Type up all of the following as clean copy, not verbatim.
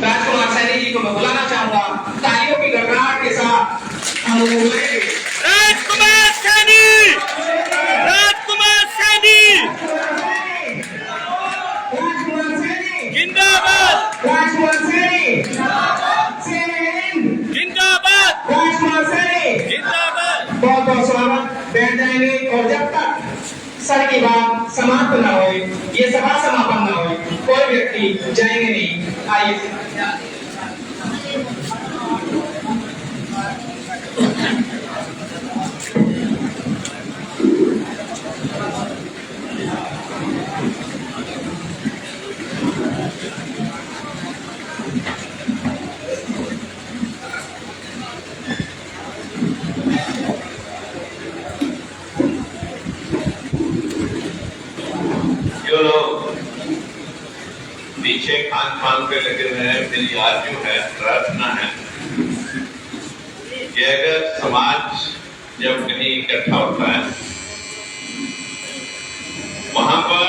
राजकुमार सैनी जी को मैं बुलाना चाहूंगा, तालियों की गड़गड़ाहट के साथ हम बुलाएंगे। राजकुमार सैनी, राजकुमार सैनी जिंदाबाद, राजकुमार सैनी जिंदाबाद, राजकुमार सैनी जिंदाबाद। बहुत बहुत स्वागत। बैठ जाएंगे और जब तक सर की बात समाप्त न हो, ये सभा समापन न हो, कोई व्यक्ति जाएंगे नहीं। आइए जो लोग पीछे खान पे लगे हुए हैं, मेरी आरजू है, प्रार्थना है कि अगर समाज जब कहीं इकट्ठा होता है वहां पर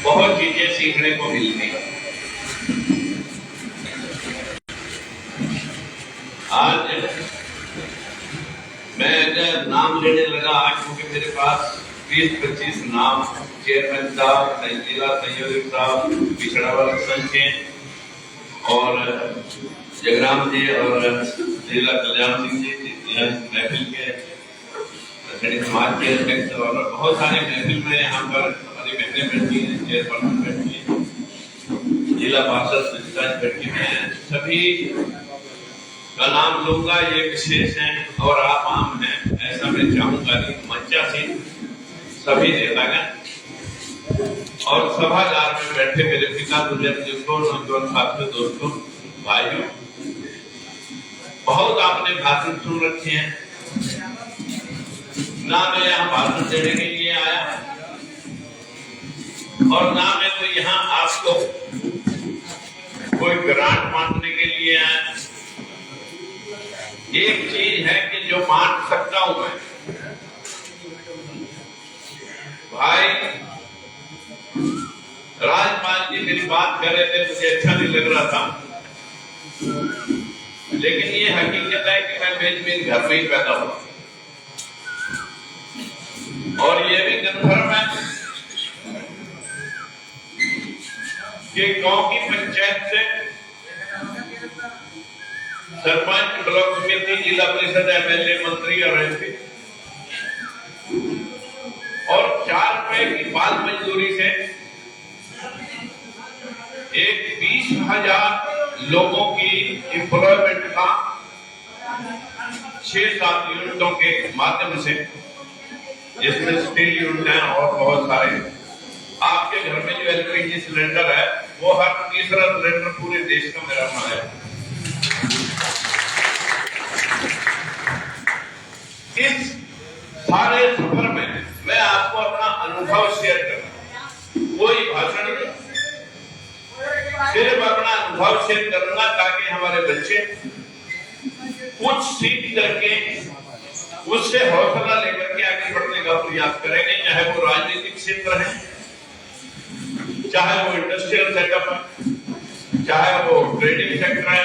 बहुत चीजें सीखने को मिलती है। आज मैं अगर नाम लेने लगा आज, क्योंकि मेरे पास 20-25 नाम चेयरमैन साहब, जिला संयोजक साहब, पिछड़ा वर्ग संघ के और जगराम जी और जिला कल्याण सिंह जी महफिल के समाज के अध्यक्ष और बहुत सारे महफिल में यहाँ पर हमारी बहनें बैठी हैं, चेयरपर्सन बैठी है, जिला पार्षद बैठी हैं, सभी का नाम लूंगा, ये विशेष है और आप आम हैं ऐसा मैं चाहूंगा नहीं। मंचा से सभी नेतागण और सभागार में बैठे मेरे पिता तुल्य बुजुर्गों, नौजवान साथियों, दोस्तों, भाइयों, बहुत आपने भाषण सुन रखे हैं। ना मैं यहाँ भाषण देने के लिए आया और ना मैं तो यहाँ आपको कोई ग्रांट बांटने के लिए आया। एक चीज है कि जो बांट सकता हूं मैं, भाई राजपाल जी मेरी बात कर रहे थे, मुझे अच्छा नहीं लग रहा था, लेकिन ये हकीकत है कि मैं बेजमीन घर में ही पैदा हुआ और ये भी कन्फर्म है कि गांव की पंचायत से सरपंच, ब्लॉक समिति, जिला परिषद, एमएलए, मंत्री और एमपी और 4 रुपए की बाल मजदूरी से एक 20,000 लोगों की एम्प्लॉयमेंट का 6-7 यूनिटों के माध्यम से, जिसमें स्टील यूनिट है और बहुत सारे, आपके घर में जो एलपीजी सिलेंडर है वो हर तीसरा सिलेंडर पूरे देश का मेरा माल है। इस सारे सफर में मैं आपको अपना अनुभव शेयर करूंगा, कोई भाषण नहीं, सिर्फ अपना अनुभव शेयर करूंगा ताकि हमारे बच्चे कुछ सीख करके उससे हौसला लेकर के आगे बढ़ने का प्रयास करेंगे, चाहे वो राजनीतिक क्षेत्र है, चाहे वो इंडस्ट्रियल सेटअप है, चाहे वो ट्रेडिंग सेक्टर है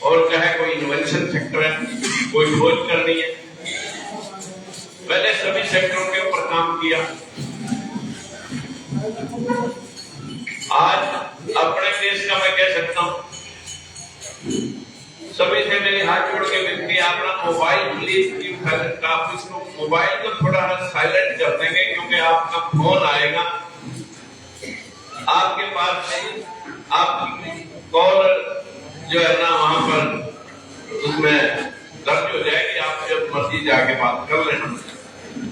और चाहे कोई इनोवेशन सेक्टर है, कोई खोज करनी है। मैंने सभी सेक्टरों के ऊपर काम किया। आज अपने देश का मैं कह सकता हूं, सभी से मेरे हाथ जोड़ के विनती, अपना मोबाइल प्लीज, आप इसको मोबाइल को थोड़ा साइलेंट कर देंगे क्योंकि आपका फोन आएगा आपके पास नहीं, आपकी कॉल जो है ना वहां पर उसमें दर्ज हो जाएगी, आप जब मर्जी जाके बात कर लेना।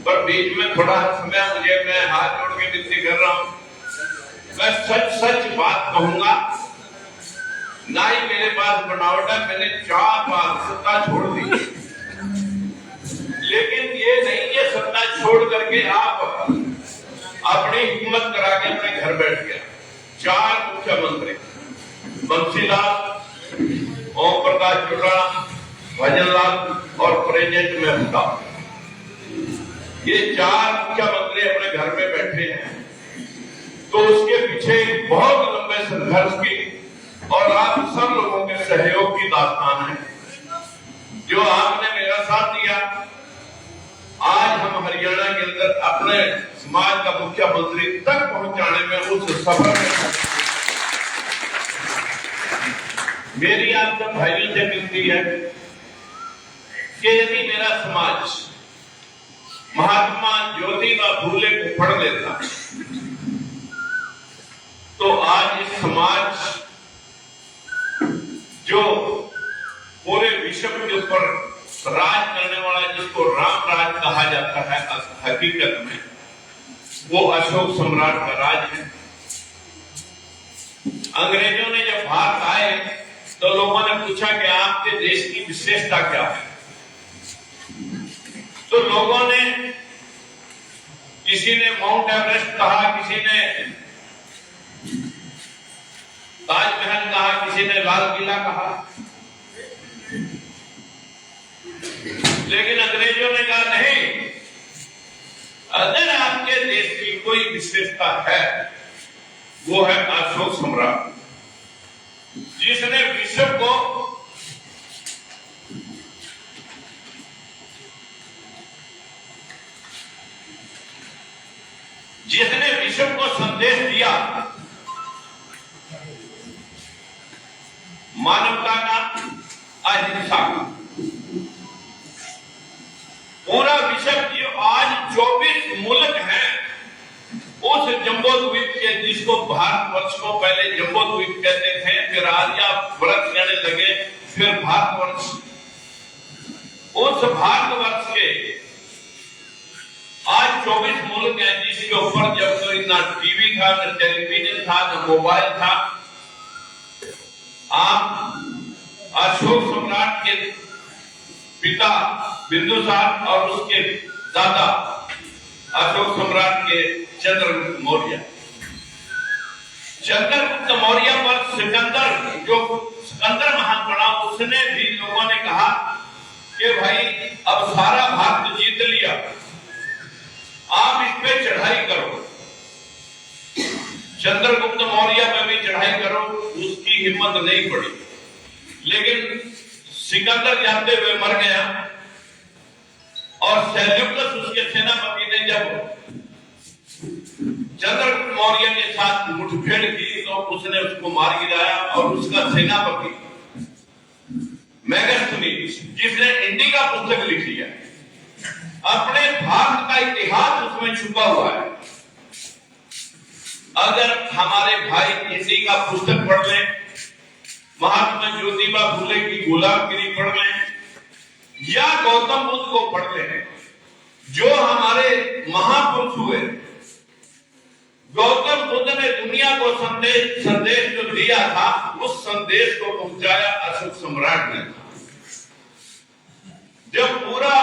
पर बीच में थोड़ा समय मुझे, मैं हाथ जोड़ के विनती कर रहा हूं, मैं सच बात कहूंगा, ना ही मेरे पास बनावट है, मैंने 4 बार सत्ता छोड़ दी, लेकिन ये नहीं कि सत्ता छोड़ करके आप अपनी हिम्मत करा के अपने घर बैठ गया। 4 मुख्यमंत्री, बंसीलाल, ओम प्रकाश चौटाला, भजनलाल और प्रेजेंट में अमिताभ, ये 4 मुख्यमंत्री अपने घर में बैठे हैं, तो उसके पीछे बहुत लंबे संघर्ष की और आप सब लोगों के सहयोग की दास्तान है। जो आपने मेरा साथ दिया, आज हम हरियाणा के अंदर अपने समाज का मुख्यमंत्री तक पहुंचाने में उस सफर में मेरी आप सब भाइयों से विनती है कि यदि मेरा समाज महात्मा ज्योतिबा फूले को पढ़ लेता तो आज इस समाज जो पूरे विश्व के ऊपर राज करने वाला, जिसको राम राज कहा जाता है, हकीकत में वो अशोक सम्राट का राज है। अंग्रेजों ने जब भारत आए तो लोगों ने पूछा कि आपके देश की विशेषता क्या है, तो लोगों ने, किसी ने माउंट एवरेस्ट कहा, किसी ने ताजमहल कहा, किसी ने लाल किला कहा, लेकिन अंग्रेजों ने कहा नहीं, अगर आपके देश की कोई विशेषता है वो है अशोक सम्राट, जिसने विश्व को संदेश दिया मानवता का, अहिंसा का। पूरा विश्व जो आज 24 मुल्क हैं, उस जम्बो द्वीप के, जिसको भारतवर्ष को पहले जम्बो द्वीप कहते थे, फिर आर्यावर्त कहने लगे, फिर भारतवर्ष, उस भारतवर्ष के आज 24 मुल्क हैं, जिसके ऊपर जब कोई ना टीवी था, ना टेलीविजन था, ना मोबाइल था। आप अशोक सम्राट के पिता बिंदुसार और उसके दादा अशोक सम्राट के चंद्रगुप्त मौर्य, चंद्रगुप्त मौर्य पर सिकंदर महान पड़ा, उसने भी, लोगों ने कहा कि भाई अब सारा भारत जीत लिया, आप इस पे चढ़ाई करो, चंद्रगुप्त मौर्य पे भी चढ़ाई करो। उसकी हिम्मत नहीं पड़ी, लेकिन सिकंदर जाते हुए मर गया और सेल्यूकस उसके सेनापति ने जब चंद्रगुप्त मौर्य के साथ मुठभेड़ की तो उसने उसको मार गिराया, और उसका सेनापति मेगास्थनीज, जिसने इंडिका पुस्तक लिखी है, अपने भारत का इतिहास उसमें छुपा हुआ है। अगर हमारे भाई इंडिका पुस्तक पढ़ लें, महात्मा ज्योतिबा फूले की गुलामगिरी पढ़ लें, या गौतम बुद्ध को पढ़ लें, जो हमारे महापुरुष हुए। गौतम बुद्ध ने दुनिया को संदेश जो दिया था, उस संदेश को पहुंचाया अशोक सम्राट ने। जब पूरा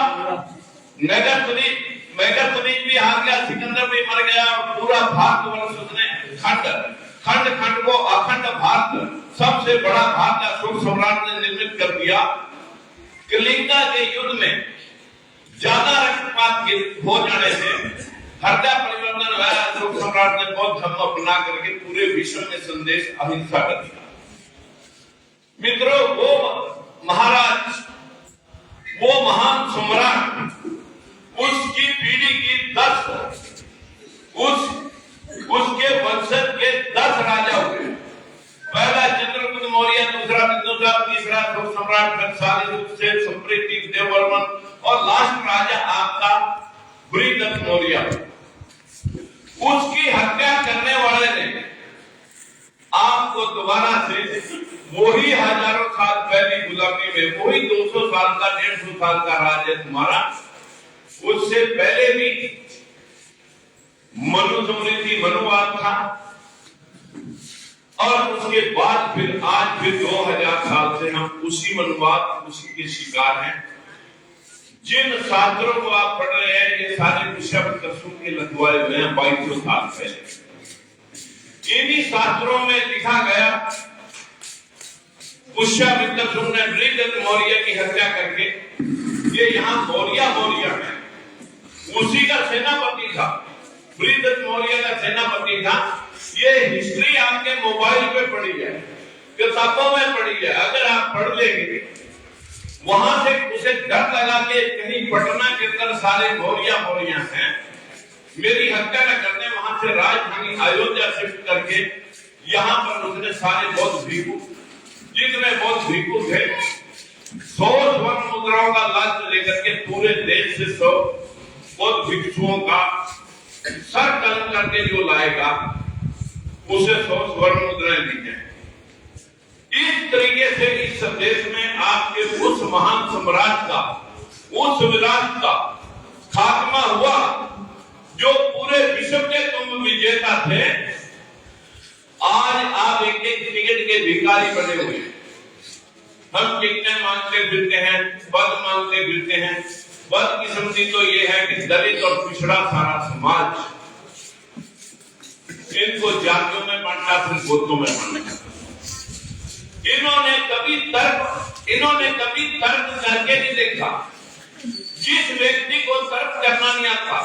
मेगास्थनीज भी आ गया, सिकंदर भी मर गया, और पूरा भारतवर्ष उसने खंड को अखंड भारत, सबसे बड़ा भारत अशोक सम्राट ने निर्मित कर दिया। कलिंगा के युद्ध में ज्यादा रक्तपात हो जाने से हृदय परिवर्तन हुआ, अशोक सम्राट ने बहुत धर्म अपना करके पूरे विश्व में संदेश अहिंसा का दिया। मित्रों, वो महाराज, वो महान सम्राट, उसकी पीढ़ी की 10, उसके वंशज के 10 राजा हुए। पहला चंद्रगुप्त मौर्य, दूसरा बिंदुसार, तीसरा अशोक सम्राट, फिर संप्रीति देववर्मन, और लास्ट राजा आपका बृहदत्त मौर्य। उसकी हत्या करने वाले ने आपको दोबारा से वही हजारों साल पहली गुलामी में, वही 200 साल का, 150 साल का राज है तुम्हारा। उससे पहले भी मनुस्मृति, मनुवाद था, और उसके बाद फिर आज फिर 2000 साल से हम उसी मनुवाद, उसी के शिकार हैं। जिन शास्त्रों को आप पढ़ रहे हैं, ये सारे ऋषभ के लगवाए हुए हैं 2200 साल पहले। इन्हीं शास्त्रों में लिखा गया, पुष्यमित्र ने बृहदत्त मौर्य की हत्या करके, ये यहाँ मौर्य है, उसी का सेनापति था, बृहदत्त मौर्य का सेनापति था। ये हिस्ट्री आपके मोबाइल पे पढ़ी है, किताबों में पढ़ी है। अगर आप पढ़ लेंगे, वहां से उसे डर लगा के कहीं पटना के अंदर सारे बोरिया हैं, मेरी हत्या न करने, वहां से राजधानी अयोध्या शिफ्ट करके यहाँ पर उसने सारे बौद्ध भिक्षु, जितने बौद्ध भिक्षु थे, 100 स्वर्ण मुद्राओं का लांच लेकर के पूरे देश से 100 बौद्ध भिक्षुओं का सर कलम करके जो लाएगा उसे 100 स्वर्ण मुद्राएं दी जाए। इस तरीके से इस देश में आपके उस महान साम्राज्य का, उस विराट का खात्मा हुआ जो पूरे विश्व के तुम विजेता थे। आज आप एक टिकट के भिखारी बने हुए हैं। हम टिकटें मांगते फिरते हैं, पद मांगते फिरते हैं। बदकिस्मती तो ये है कि दलित और पिछड़ा सारा समाज इनको जातियों में बांटा, फिर गोत्रों में बांटा। इन्होंने कभी तर्क करके नहीं देखा। जिस व्यक्ति को तर्क करना नहीं आता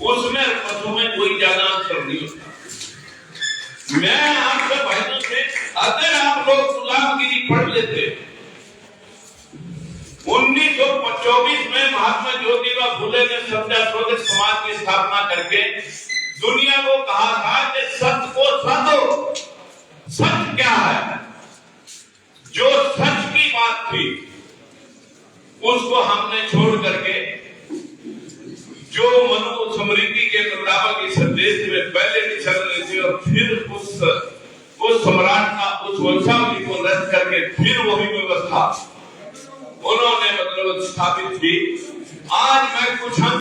उसमें पशु में कोई ज्यादा अंतर नहीं होता। मैं आपसे भाइयों से, अगर आप लोग गुलामगिरी पढ़ लेते, 1924 में महात्मा ज्योतिबा फुले ने सत्याशोधित समाज की स्थापना करके दुनिया को कहा था कि सत्य को साधो। सच क्या है? जो सच की बात थी उसको हमने छोड़ करके जो मनुस्मृति के मुताबिक इस देश में पहले नहीं चल रही थी, और फिर उस सम्राट का उस वंशावली को रद्द करके फिर वही व्यवस्था उन्होंने मतलब स्थापित की। आज मैं कुछ